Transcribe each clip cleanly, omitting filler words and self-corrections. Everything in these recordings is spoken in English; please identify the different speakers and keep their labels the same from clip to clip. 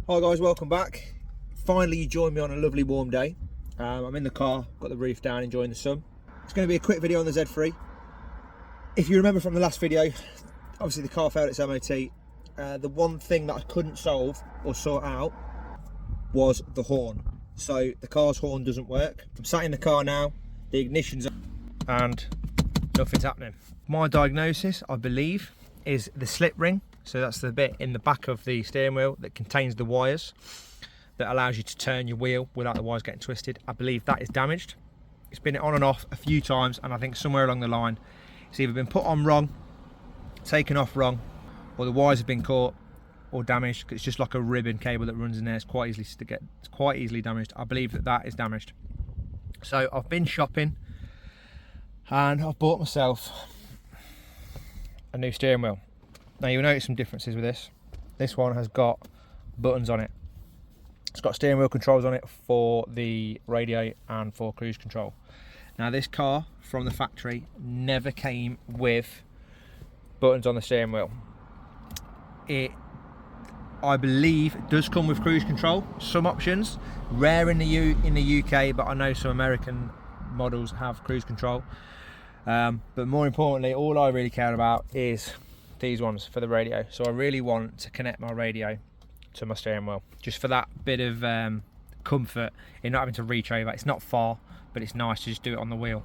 Speaker 1: Hi guys, welcome back. Finally you joined me on a lovely warm day. I'm in the car, got the roof down, enjoying the sun. It's going to be a quick video on the Z3. If you remember from the last video, obviously the car failed its MOT. The one thing that I couldn't solve or sort out was the horn. So the car's horn doesn't work. I'm sat in the car now, the ignition's on and nothing's happening. My diagnosis, I believe, is the slip ring. So that's the bit in the back of the steering wheel that contains the wires that allows you to turn your wheel without the wires getting twisted. I believe that is damaged. It's been on and off a few times, and I think somewhere along the line it's either been put on wrong, taken off wrong, or the wires have been caught or damaged. It's just like a ribbon cable that runs in there. It's quite easily damaged. I believe that that is damaged. So I've been shopping and I've bought myself a new steering wheel. Now you'll notice some differences with this. This one has got buttons on it. It's got steering wheel controls on it for the radio and for cruise control. Now this car from the factory never came with buttons on the steering wheel. It, I believe, does come with cruise control, some options, rare in the UK, but I know some American models have cruise control. But more importantly, all I really care about is these ones for the radio. So I really want to connect my radio to my steering wheel, just for that bit of comfort in not having to reach over. It's not far, but it's nice to just do it on the wheel.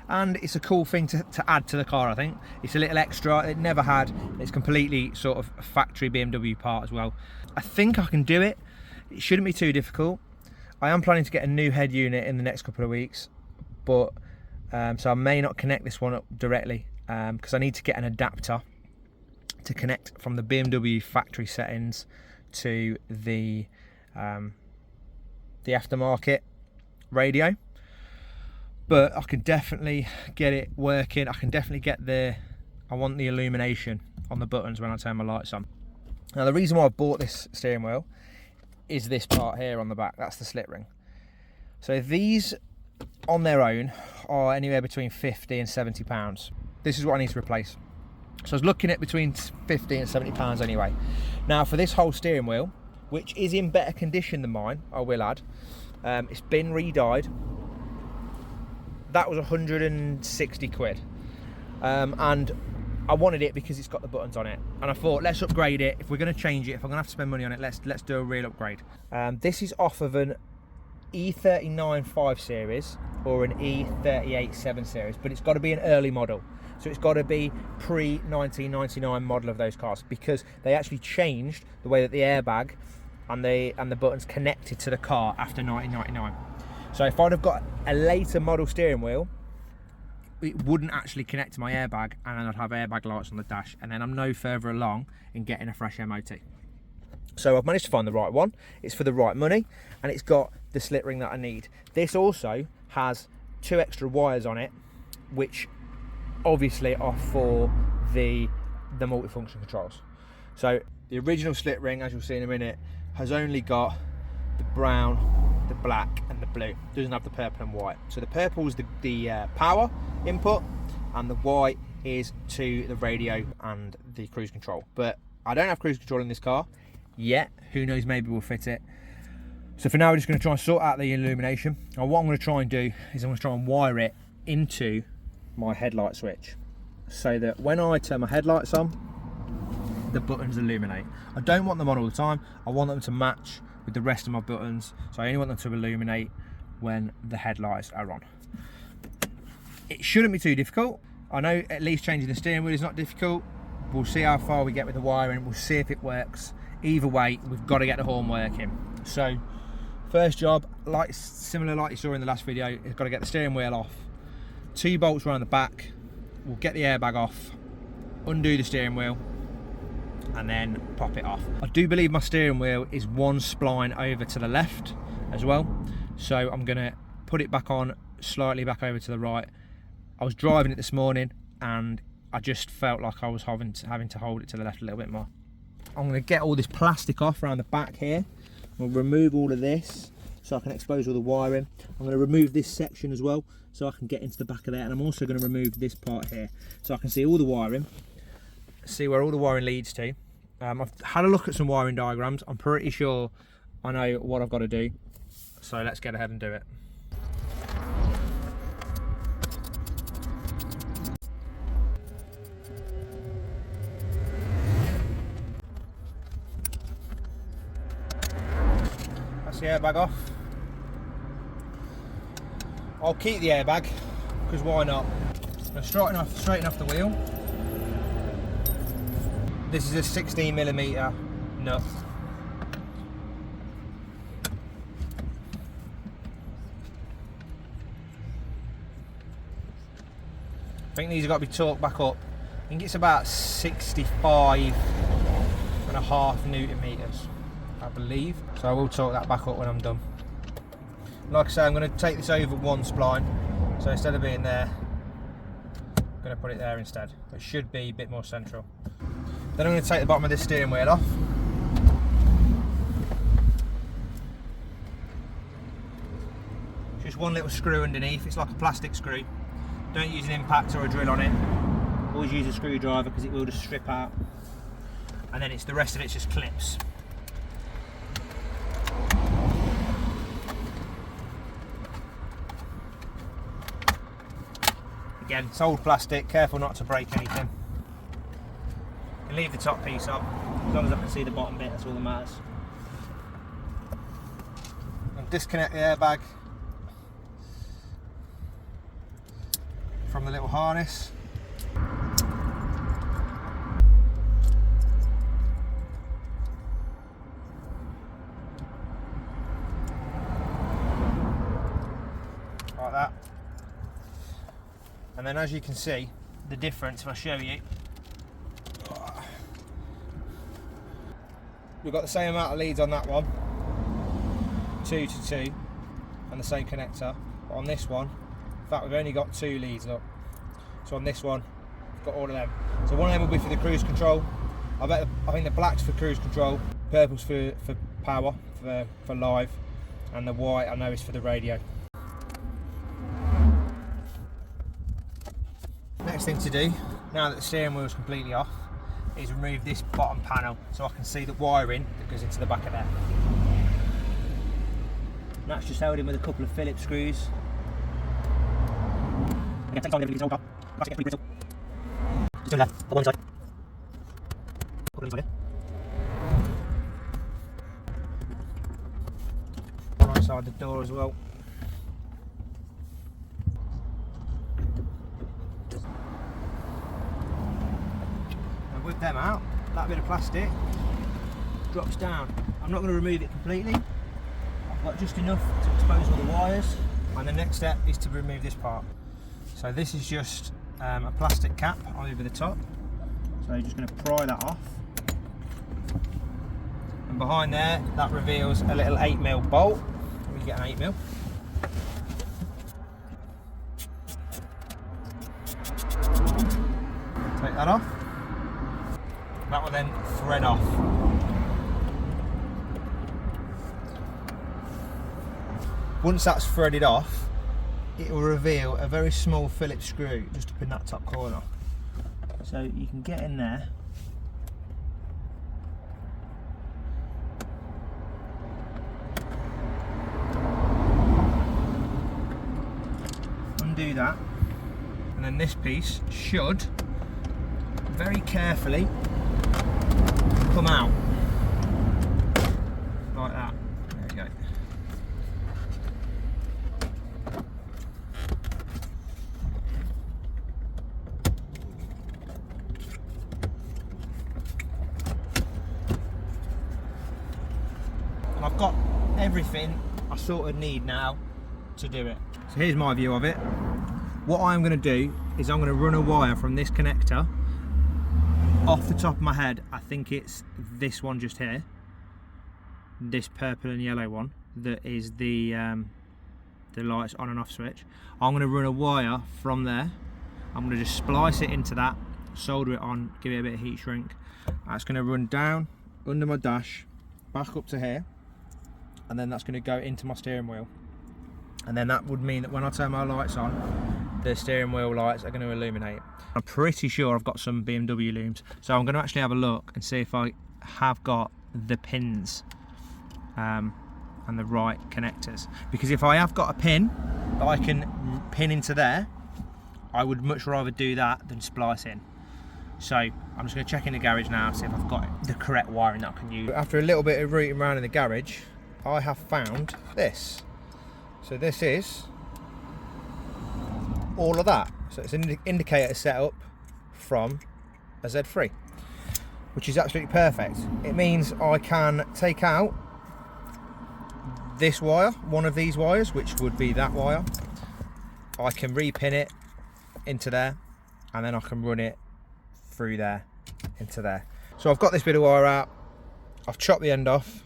Speaker 1: And it's a cool thing to add to the car, I think. It's a little extra it never had. It's completely sort of factory BMW part as well. I think I can do it. It shouldn't be too difficult. I am planning to get a new head unit in the next couple of weeks, but so I may not connect this one up directly because I need to get an adapter to connect from the BMW factory settings to the aftermarket radio. But I can definitely get it working. I can definitely get I want the illumination on the buttons when I turn my lights on. Now the reason why I bought this steering wheel is this part here on the back. That's the slip ring. So these on their own are anywhere between 50 and 70 pounds. This is what I need to replace. So I was looking at between 50 and 70 pounds anyway. Now for this whole steering wheel, which is in better condition than mine, I will add, it's been re-dyed. That was 160 quid. And I wanted it because it's got the buttons on it. And I thought, let's upgrade it. If we're gonna change it, if I'm gonna have to spend money on it, let's do a real upgrade. This is off of an E39 5 series or an E38 7 series, but it's got to be an early model. So it's got to be pre-1999 model of those cars, because they actually changed the way that the airbag and the buttons connected to the car after 1999. So if I'd have got a later model steering wheel, it wouldn't actually connect to my airbag, and then I'd have airbag lights on the dash, and then I'm no further along in getting a fresh MOT. So I've managed to find the right one. It's for the right money, and it's got the slit ring that I need. This also has 2 extra wires on it, which obviously are for the multifunction controls. So the original slit ring, as you'll see in a minute, has only got the brown, the black and the blue. It doesn't have the purple and white. So the purple is the power input, and the white is to the radio and the cruise control. But I don't have cruise control in this car yet. Who knows, maybe we'll fit it. So for now we're just going to try and sort out the illumination. And what I'm going to try and do is I'm going to try and wire it into my headlight switch, so that when I turn my headlights on, the buttons illuminate. I don't want them on all the time. I want them to match with the rest of my buttons, so I only want them to illuminate when the headlights are on. It shouldn't be too difficult. I know at least changing the steering wheel is not difficult. We'll see how far we get with the wiring. We'll see if it works. Either way, we've got to get the horn working. So first job, similar like you saw in the last video, is got to get the steering wheel off. 2 bolts around the back. We'll get the airbag off, undo the steering wheel, and then pop it off. I do believe my steering wheel is 1 spline over to the left as well, so I'm gonna put it back on slightly back over to the right. I was driving it this morning and I just felt like I was having to hold it to the left a little bit more. I'm gonna get all this plastic off around the back here. We'll remove all of this so I can expose all the wiring. I'm gonna remove this section as well so I can get into the back of there, and I'm also going to remove this part here so I can see all the wiring, see where all the wiring leads to, I've had a look at some wiring diagrams. I'm pretty sure I know what I've got to do. So let's get ahead and do it. That's the airbag off. I'll keep the airbag, because why not? I'm straighten off the wheel. This is a 16mm nut. I think these have got to be torqued back up. I think it's about 65.5 Newton meters, I believe. So I will torque that back up when I'm done. Like I say, I'm going to take this over one spline. So instead of being there, I'm going to put it there instead. It should be a bit more central. Then I'm going to take the bottom of this steering wheel off. Just one little screw underneath. It's like a plastic screw. Don't use an impact or a drill on it. Always use a screwdriver because it will just strip out. And then the rest of it's just clips. Again, it's old plastic, careful not to break anything. You can leave the top piece up, as long as I can see the bottom bit, that's all that matters. And disconnect the airbag from the little harness. Like that. And then as you can see, the difference, if I show you, we've got the same amount of leads on that one, 2 to 2, and the same connector. But on this one, in fact, we've only got 2 leads, look. So on this one, we've got all of them. So one of them will be for the cruise control. I think the black's for cruise control, purple's for power, for live, and the white I know is for the radio. Next thing to do, now that the steering wheel is completely off, is remove this bottom panel so I can see the wiring that goes into the back of there. And that's just held in with a couple of Phillips screws. Again, take time to get hold up. That's pretty brittle. Just turn left, put one inside. Put it inside here. One inside the door as well. With them out, that bit of plastic drops down. I'm not going to remove it completely. I've got just enough to expose all the wires, and the next step is to remove this part. So this is just a plastic cap over the top. So you're just going to pry that off, and behind there that reveals a little 8mm bolt. Let me get an 8mm. Take that off. That will then thread off. Once that's threaded off, it will reveal a very small Phillips screw just up in that top corner. So you can get in there. Undo that, and then this piece should very carefully come out like that. There you go. And I've got everything I sort of need now to do it. So here's my view of it. What I'm going to do is I'm going to run a wire from this connector. Off the top of my head, I think it's this one just here, this purple and yellow one, that is the lights on and off switch. I'm going to run a wire from there. I'm going to just splice it into that, solder it on, give it a bit of heat shrink. That's going to run down under my dash, back up to here, and then that's going to go into my steering wheel. And then that would mean that when I turn my lights on, the steering wheel lights are going to illuminate. I'm pretty sure I've got some BMW looms, so I'm going to actually have a look and see if I have got the pins and the right connectors, because if I have got a pin that I can pin into there, I would much rather do that than splice in. So I'm just going to check in the garage now and see if I've got the correct wiring that I can use. After a little bit of rooting around in the garage, I have found this. So this is all of that. So it's an indicator setup from a Z3, which is absolutely perfect. It means I can take out this wire, one of these wires, which would be that wire. I can repin it into there, and then I can run it through there into there. So I've got this bit of wire out, I've chopped the end off,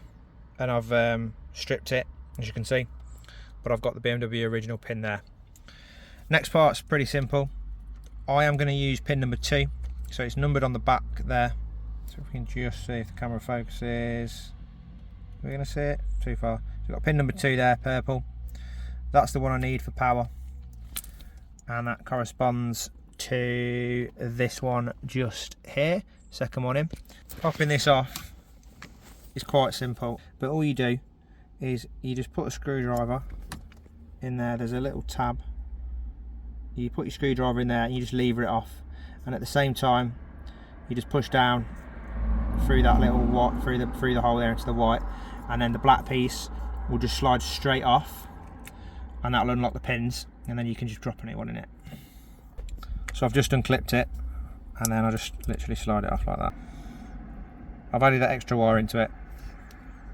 Speaker 1: and I've stripped it, as you can see, but I've got the BMW original pin there. Next part's pretty simple. I am going to use pin number 2, so it's numbered on the back there. So if we can just see if the camera focuses. We're going to see it too far. So we've got pin number 2 there, purple. That's the one I need for power, and that corresponds to this one just here, second one in. Popping this off is quite simple, but all you do is you just put a screwdriver in there. There's a little tab. You put your screwdriver in there and you just lever it off, and at the same time you just push down through that little white, through the hole there into the white, and then the black piece will just slide straight off, and that'll unlock the pins, and then you can just drop a new one in it. So I've just unclipped it, and then I just literally slide it off like that. I've added that extra wire into it,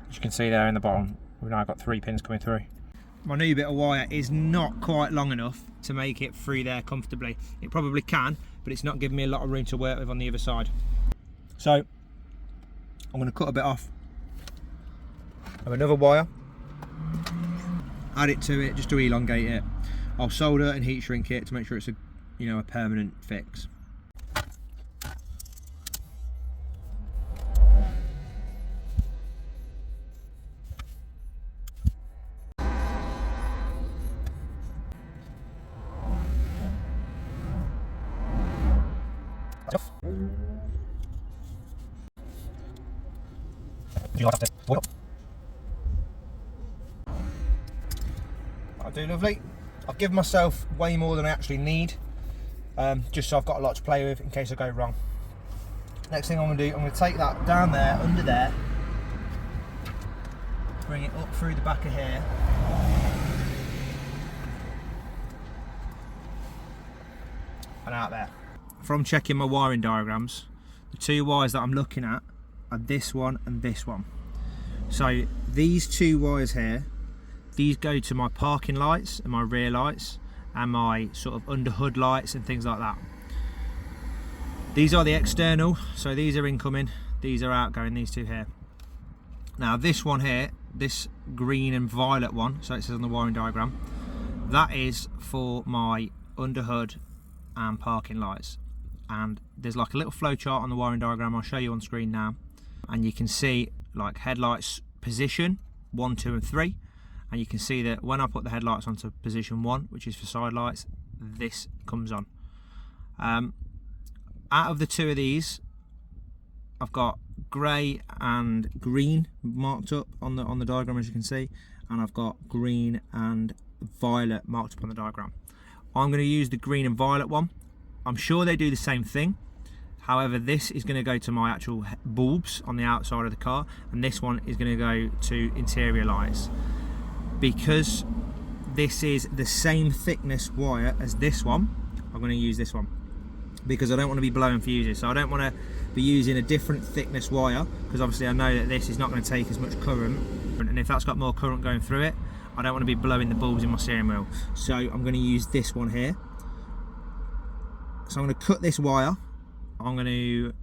Speaker 1: as you can see there in the bottom. We've now got 3 pins coming through. My new bit of wire is not quite long enough to make it through there comfortably. It probably can, but it's not giving me a lot of room to work with on the other side. So I'm going to cut a bit off of another wire, add it to it just to elongate it. I'll solder and heat shrink it to make sure it's a permanent fix. I'll do lovely. I've given myself way more than I actually need, just so I've got a lot to play with in case I go wrong. Next thing I'm going to do, I'm going to take that down there, under there, bring it up through the back of here, and out there. From checking my wiring diagrams, the 2 wires that I'm looking at are this one and this one. So these 2 wires here, these go to my parking lights and my rear lights and my sort of under hood lights and things like that. These are the external, so these are incoming, these are outgoing, these 2 here. Now this one here, this green and violet one, so it says on the wiring diagram, that is for my under hood and parking lights. And there's like a little flow chart on the wiring diagram. I'll show you on screen now, and you can see like headlights position 1, 2 and 3, and you can see that when I put the headlights onto position 1, which is for side lights, this comes on. Out of the 2 of these, I've got grey and green marked up on the diagram, as you can see, and I've got green and violet marked up on the diagram. I'm going to use the green and violet one. I'm sure they do the same thing. However, this is going to go to my actual bulbs on the outside of the car, and this one is going to go to interior lights. Because this is the same thickness wire as this one, I'm going to use this one, because I don't want to be blowing fuses. So I don't want to be using a different thickness wire, because obviously I know that this is not going to take as much current, and if that's got more current going through it, I don't want to be blowing the bulbs in my steering wheel. So I'm going to use this one here. So I'm going to cut this wire. I'm going to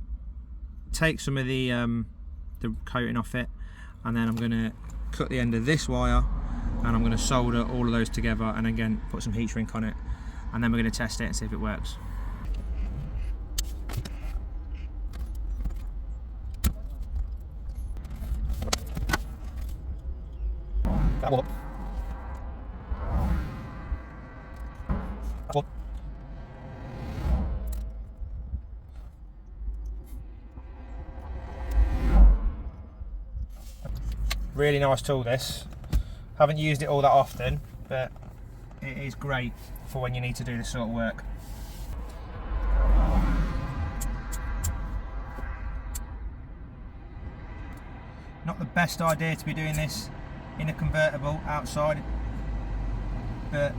Speaker 1: take some of the coating off it, and then I'm going to cut the end of this wire, and I'm going to solder all of those together, and again put some heat shrink on it, and then we're going to test it and see if it works. That one. That one. Really nice tool this. Haven't used it all that often, but it is great for when you need to do this sort of work. Not the best idea to be doing this in a convertible outside, but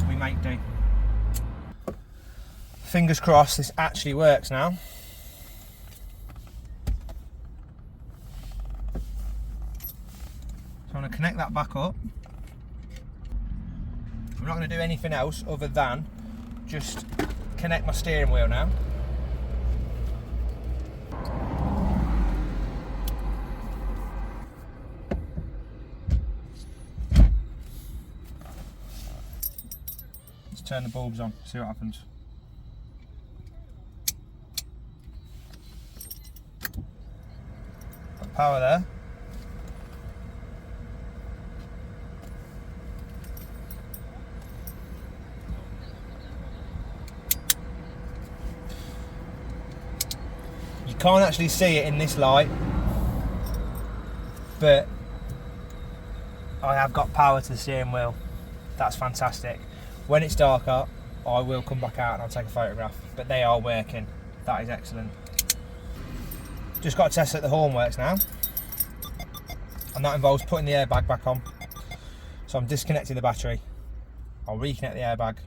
Speaker 1: we make do. Fingers crossed this actually works now. So I'm going to connect that back up. I'm not going to do anything else other than just connect my steering wheel now. Let's turn the bulbs on, see what happens. Got power there. You can't actually see it in this light, but I have got power to the steering wheel. That's fantastic. When it's darker, I will come back out and I'll take a photograph, but they are working. That is excellent. Just got to test that the horn works now, and that involves putting the airbag back on. So I'm disconnecting the battery, I'll reconnect the airbag,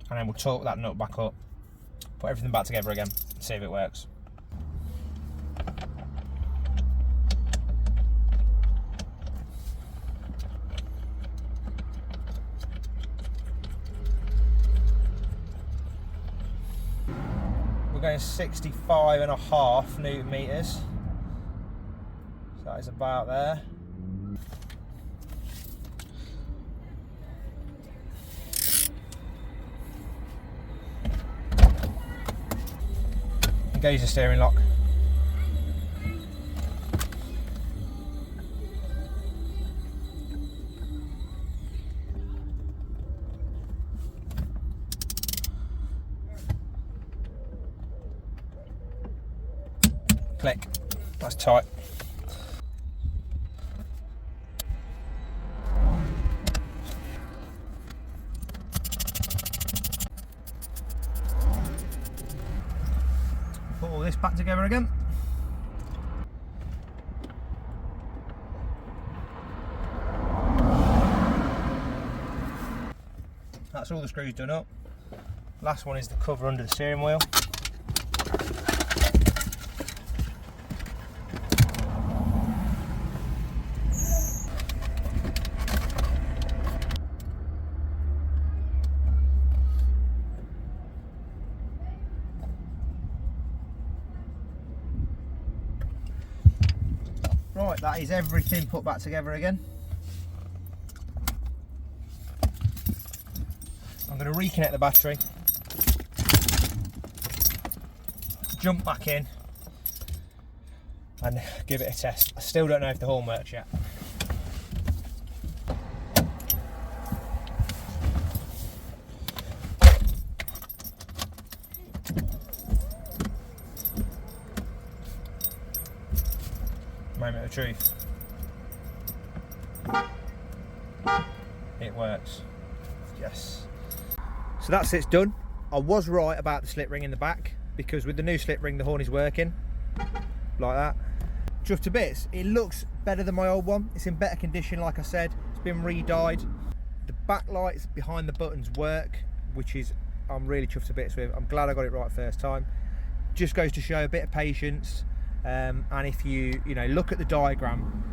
Speaker 1: and then we'll torque that nut back up, put everything back together again, and see if it works. We're going 65.5 Newton meters. So that is about there. Engage the steering lock. Click. That's tight. Put all this back together again. That's all the screws done up. Last one is the cover under the steering wheel. Right, that is everything put back together again. I'm going to reconnect the battery, jump back in and give it a test. I still don't know if the horn works yet. Moment of truth. It works. Yes. So that's it's done. I was right about the slip ring in the back, because with the new slip ring the horn is working like that. Just to bits. It looks better than my old one. It's in better condition, like I said. It's been re-dyed. The backlights behind the buttons work, which is I'm really chuffed to bits with. I'm glad I got it right first time. Just goes to show a bit of patience. And if you look at the diagram,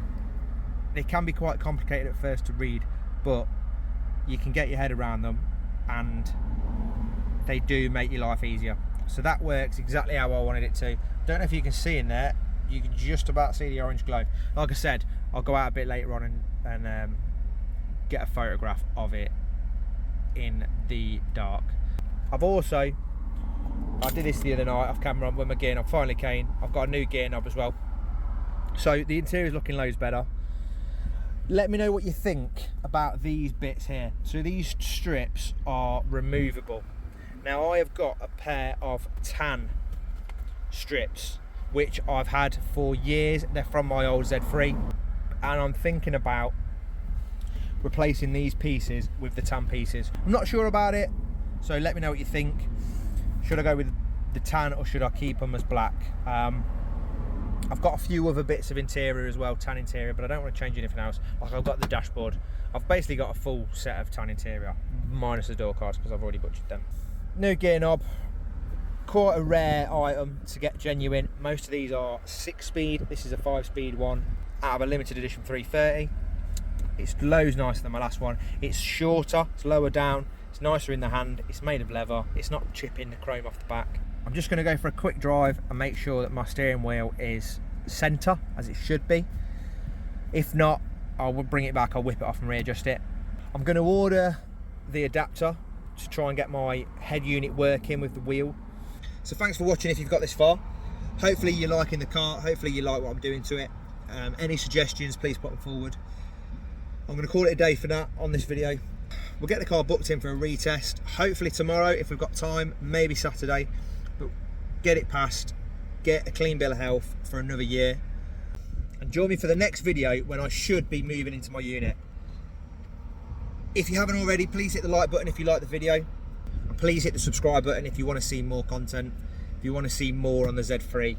Speaker 1: they can be quite complicated at first to read, but you can get your head around them and they do make your life easier. So that works exactly how I wanted it to. Don't know if you can see in there, you can just about see the orange glow. Like I said, I'll go out a bit later on and get a photograph of it in the dark. I did this the other night off camera with my gear knob. Finally came. I've got a new gear knob as well. So the interior is looking loads better. Let me know what you think about these bits here. So these strips are removable. Now I have got a pair of tan strips, which I've had for years. They're from my old Z3, and I'm thinking about replacing these pieces with the tan pieces. I'm not sure about it, so let me know what you think. Should I go with the tan or should I keep them as black? I've got a few other bits of interior as well, tan interior, but I don't want to change anything else. Like, I've got the dashboard. I've basically got a full set of tan interior, minus the door cards because I've already butchered them. New gear knob, quite a rare item to get genuine. Most of these are 6-speed. This is a 5-speed one out of a limited edition 330. It's loads nicer than my last one. It's shorter, it's lower down, it's nicer in the hand, it's made of leather, it's not chipping the chrome off the back. I'm just going to go for a quick drive and make sure that my steering wheel is centre, as it should be. If not, I'll bring it back, I'll whip it off and readjust it. I'm going to order the adapter to try and get my head unit working with the wheel. So thanks for watching if you've got this far. Hopefully you're liking the car, hopefully you like what I'm doing to it. Any suggestions, please put them forward. I'm going to call it a day for that on this video. We'll get the car booked in for a retest, hopefully tomorrow if we've got time, maybe Saturday. But get it passed, get a clean bill of health for another year, and join me for the next video when I should be moving into my unit. If you haven't already, please hit the like button if you like the video, and please hit the subscribe button if you want to see more content, if you want to see more on the Z3,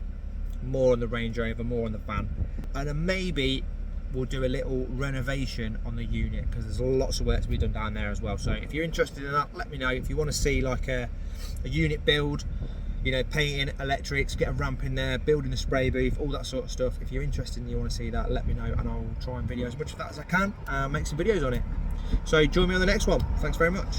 Speaker 1: more on the Range Rover, more on the van, and then maybe we'll do a little renovation on the unit because there's lots of work to be done down there as well. So if you're interested in that, let me know. If you want to see like a unit build, you know, painting, electrics, get a ramp in there, building the spray booth, all that sort of stuff, if you're interested and you want to see that, let me know and I'll try and video as much of that as I can and make some videos on it. So join me on the next one. Thanks very much.